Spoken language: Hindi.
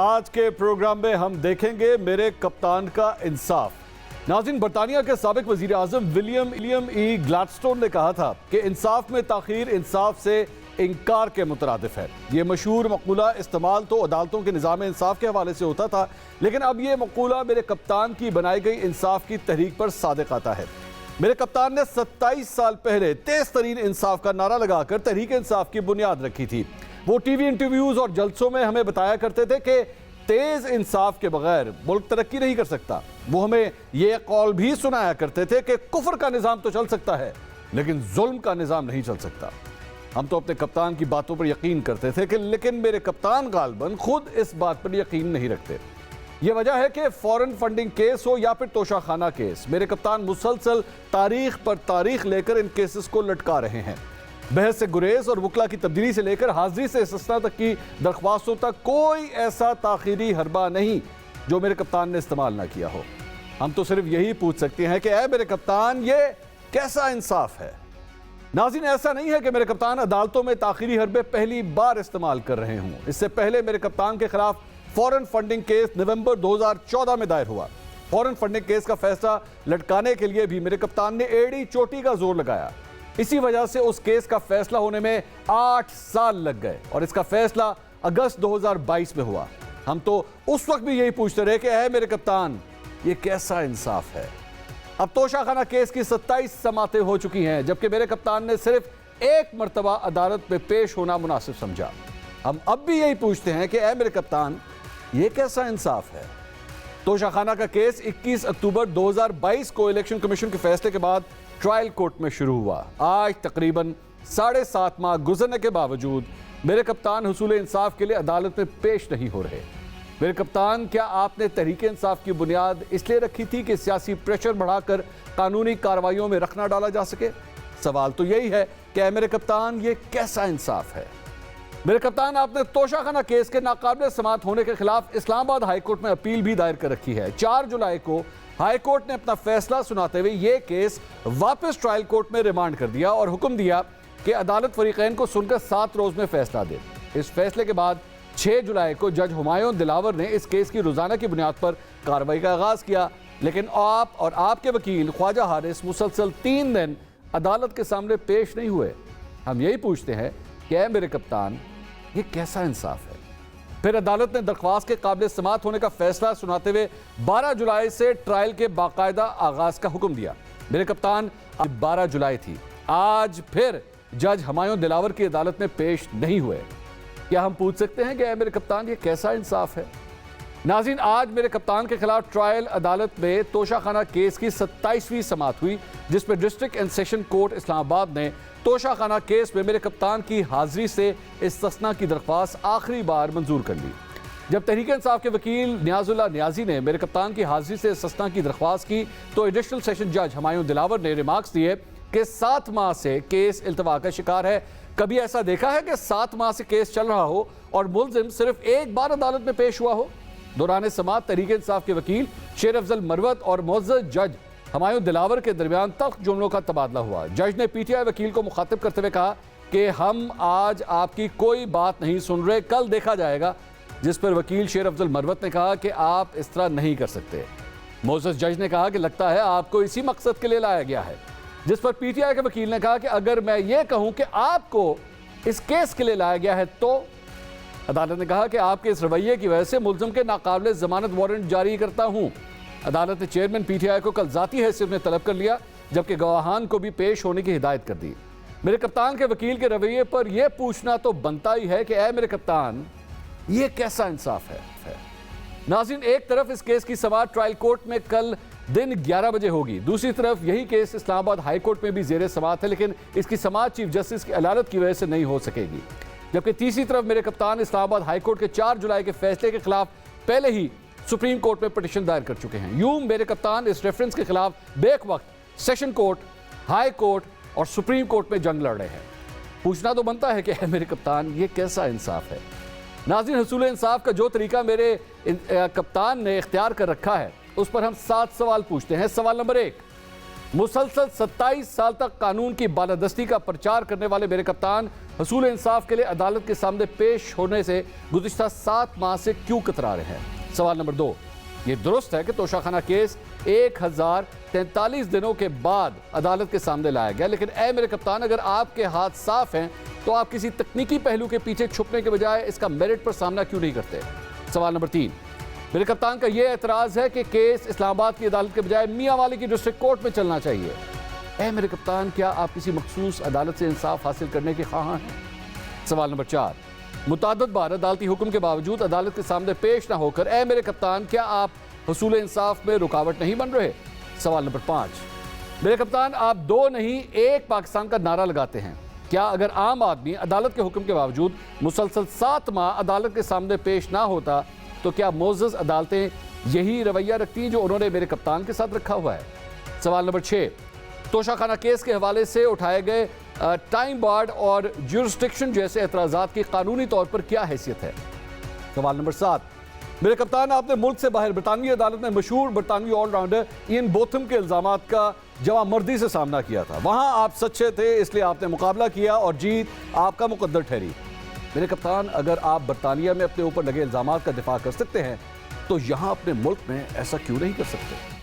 आज के प्रोग्राम में हम देखेंगे मेरे कप्तान का इंसाफ। नाज़रीन, बरतानिया के साबिक वजीर आज़म विलियम ई ग्लैडस्टोन ने कहा था कि इंसाफ में ताख़ीर इंसाफ से इनकार के मुतरादिफ है। ये मशहूर मक़ूला इस्तेमाल तो अदालतों के निज़ाम इंसाफ के हवाले से होता था, लेकिन अब ये मक़ूला मेरे कप्तान की बनाई गई इंसाफ की तहरीक पर सादिक आता है। मेरे कप्तान ने 27 साल पहले तेज तरीन इंसाफ का नारा लगाकर तहरीक इंसाफ की बुनियाद रखी थी। वो टीवी इंटरव्यूज और जलसों में हमें बताया करते थे कि तेज इंसाफ के बगैर मुल्क तरक्की नहीं कर सकता। वो हमें यह कौल भी सुनाया करते थे कि कुफ्र का निज़ाम तो चल सकता है, लेकिन जुल्म का निज़ाम नहीं चल सकता। हम तो अपने कप्तान की बातों पर यकीन करते थे लेकिन मेरे कप्तान गालबन खुद इस बात पर यकीन नहीं रखते। यह वजह है कि फॉरेन फंडिंग केस हो या फिर तोशाखाना केस, मेरे कप्तान मुसलसल तारीख पर तारीख लेकर इन केसेस को लटका रहे हैं। बहस से गुरेज और वकला की तब्दीली से लेकर हाजिरी से इस्तिस्ना तक की दरख्वास्तों तक कोई ऐसा ताखीरी हरबा नहीं जो मेरे कप्तान ने इस्तेमाल ना किया हो। हम तो सिर्फ यही पूछ सकते हैं कि ऐ मेरे कप्तान, ये कैसा इंसाफ है। नाज़रीन, ऐसा नहीं है कि मेरे कप्तान अदालतों में ताखीरी हरबे पहली बार इस्तेमाल कर रहे हों। इससे पहले मेरे कप्तान के खिलाफ फॉरेन फंडिंग केस नवंबर 2014 में दायर हुआ। फॉरेन फंडिंग केस का फैसला लटकाने के लिए भी मेरे कप्तान ने एड़ी चोटी का जोर लगाया। इसी वजह से उस केस का फैसला होने में 8 साल लग गए और इसका फैसला अगस्त 2022 में हुआ। हम तो उस वक्त भी यही पूछते रहे कि ऐ मेरे कप्तान, ये कैसा इंसाफ है। अब तोशाखाना केस की 27 समातें हो चुकी हैं, जबकि मेरे कप्तान ने सिर्फ एक मरतबा अदालत में पेश होना मुनासिब समझा। हम अब भी यही पूछते हैं कि ऐ मेरे कप्तान, ये कैसा इंसाफ है। तोशाखाना का केस 21 अक्टूबर 2022 को इलेक्शन कमीशन के फैसले के बाद ट्रायल कोर्ट में शुरू हुआ। आज तकरीबन 7.5 माह गुजरने के बावजूद मेरे कप्तान हुसूल इंसाफ के लिए अदालत में पेश नहीं हो रहे। मेरे कप्तान, क्या आपने तहरीक इंसाफ की बुनियाद इसलिए रखी थी कि सियासी प्रेशर बढ़ाकर कानूनी कार्रवाइयों में रखना डाला जा सके? सवाल तो यही है कि मेरे कप्तान, ये कैसा इंसाफ है। मेरे कप्तान, आपने तोशाखाना केस के नाकाबिल समाअत होने के खिलाफ इस्लामाबाद हाईकोर्ट में अपील भी दायर कर रखी है। 4 जुलाई को हाईकोर्ट ने अपना फैसला सुनाते हुए यह केस वापस ट्रायल कोर्ट में रिमांड कर दिया और हुक्म दिया कि अदालत फरीकैन को सुनकर 7 रोज में फैसला दे। इस फैसले के बाद 6 जुलाई को जज हुमायूं दिलावर ने इस केस की रोजाना की बुनियाद पर कार्रवाई का आगाज किया, लेकिन आप और आपके वकील ख्वाजा हारिस मुसलसल 3 दिन अदालत के सामने पेश नहीं हुए। हम यही पूछते हैं कि ऐ मेरे कप्तान, ये कैसा इंसाफ है। फिर अदालत ने दरख्वास्त के काबिल समाअत होने का फैसला सुनाते हुए 12 जुलाई से ट्रायल के बाकायदा आगाज का हुक्म दिया। मेरे कप्तान, अब 12 जुलाई थी, आज फिर जज हुमायूं दिलावर की अदालत में पेश नहीं हुए। क्या हम पूछ सकते हैं कि ऐ मेरे कप्तान, ये कैसा इंसाफ है। नाज़रीन, आज मेरे कप्तान के खिलाफ ट्रायल अदालत में तोशाखाना केस की 27वीं समाअत हुई, जिसमें district and session court Islamabad ने तोशाखाना केस में मेरे कप्तान की हाजिरी से इस्तिस्ना की दरख्वास्त आखिरी बार मंजूर कर ली। जब तहरीक इंसाफ के वकील नियाजुल्लाह नियाजी ने मेरे कप्तान की हाजिरी से इस्तिस्ना की दरख्वास्त की तो एडिशनल सेशन जज हुमायूं दिलावर ने रिमार्क्स दिए कि 7 माह से केस इल्तवा का शिकार है। कभी ऐसा देखा है कि 7 माह से केस चल रहा हो और मुलजिम सिर्फ एक बार अदालत में पेश हुआ हो। दौरान समाअत तहरीक इंसाफ के वकील शेर अफजल मरवत और मुअज़्ज़ज़ जज हुमायूं दिलावर के दरमियान तल्ख जुमलों का तबादला हुआ। जज ने पीटीआई वकील को मुखातिब करते हुए कहा कि हम आज आपकी कोई बात नहीं सुन रहे, कल देखा जाएगा। जिस पर वकील शेर अफजल मरवत ने कहा कि आप इस तरह नहीं कर सकते। मुअज़्ज़ज़ जज ने कहा कि लगता है आपको इसी मकसद के लिए लाया गया है। जिस पर पीटीआई के वकील ने कहा कि अगर मैं ये कहूं कि आपको इस केस के लिए लाया गया है तो। अदालत ने कहा कि आपके इस रवैये की वजह से मुल्ज़िम के नाकाबिल जमानत वारंट जारी करता हूं। अदालत ने चेयरमैन पीटीआई को कल जाती हैसियत में तलब कर लिया, जबकि गवाहान को भी पेश होने की हिदायत कर दी। मेरे कप्तान के वकील के रवैये पर यह पूछना तो बनता ही है कि ऐ मेरे कप्तान, ये कैसा इंसाफ है। नाज़रीन, एक तरफ इस केस की समाअत ट्रायल कोर्ट में कल दिन 11 बजे होगी, दूसरी तरफ यही केस इस्लामाबाद हाई कोर्ट में भी ज़ेरे समाअत है, लेकिन इसकी समाअत चीफ जस्टिस की अदालत की वजह से नहीं हो सकेगी। जबकि तीसरी तरफ मेरे कप्तान इस्लामाबाद हाई कोर्ट के 4 जुलाई के फैसले के खिलाफ पहले ही सुप्रीम कोर्ट में पिटीशन दायर कर चुके हैं। यूं मेरे कप्तान इस रेफरेंस के खिलाफ बेक वक्त सेशन कोर्ट, हाई कोर्ट और सुप्रीम कोर्ट में जंग लड़ रहे हैं। पूछना तो बनता है कि मेरे कप्तान, ये कैसा इंसाफ है। नाज़रीन, हुसूल इंसाफ का जो तरीका मेरे कप्तान ने इख्तियार कर रखा है उस पर हम 7 सवाल पूछते हैं। सवाल नंबर 1, मुसलसल 27 साल तक कानून की बालादस्ती का प्रचार करने वाले मेरे कप्तान हसूल इंसाफ के लिए अदालत के सामने पेश होने से गुज़िश्ता 7 माह से क्यों कतरा रहे हैं? सवाल नंबर 2, ये दुरुस्त है कि तोशाखाना केस 1043 दिनों के बाद अदालत के सामने लाया गया, लेकिन ए मेरे कप्तान, अगर आपके हाथ साफ हैं तो आप किसी तकनीकी पहलू के पीछे छुपने के बजाय इसका मेरिट पर सामना क्यों नहीं करते? सवाल नंबर 3, मेरे कप्तान का यह एतराज है कि केस इस्लामाबाद की अदालत के बजाय मियांवाली की डिस्ट्रिक्ट कोर्ट में चलना चाहिए। ए मेरे कप्तान, क्या आप किसी मखसूस अदालत से इंसाफ हासिल करने के ख्वाह हैं? सवाल नंबर 4, मुतअद्दिद बार अदालती हुक्म के बावजूद अदालत के सामने पेश ना होकर ए मेरे कप्तान, क्या आप हसूल इंसाफ में रुकावट नहीं बन रहे? सवाल नंबर 5, मेरे कप्तान, आप 2 नहीं 1 पाकिस्तान का नारा लगाते हैं। क्या अगर आम आदमी अदालत के हुक्म के बावजूद मुसलसल 7 माह अदालत के सामने पेश ना होता तो क्या मोअज़्ज़ज़ अदालतें यही रवैया रखती जो उन्होंने मेरे कप्तान के साथ रखा हुआ है? सवाल नंबर 6, तोशाखाना केस के हवाले से उठाए गए टाइम बार्ड और ज्यूरिस्डिक्शन जैसे एतराज़ात की कानूनी तौर पर क्या हैसियत है? सवाल नंबर 7, मेरे कप्तान, आपने मुल्क से बाहर बरतानवी अदालत में मशहूर बरतानवी ऑलराउंडर इयन बोथम के इल्ज़ामात का जवामर्दी से सामना किया था। वहां आप सच्चे थे, इसलिए आपने मुकाबला किया और जीत आपका मुकद्दर ठहरी। मेरे कप्तान, अगर आप बरतानिया में अपने ऊपर लगे इल्ज़ामात का दिफा कर सकते हैं तो यहां अपने मुल्क में ऐसा क्यों नहीं कर सकते?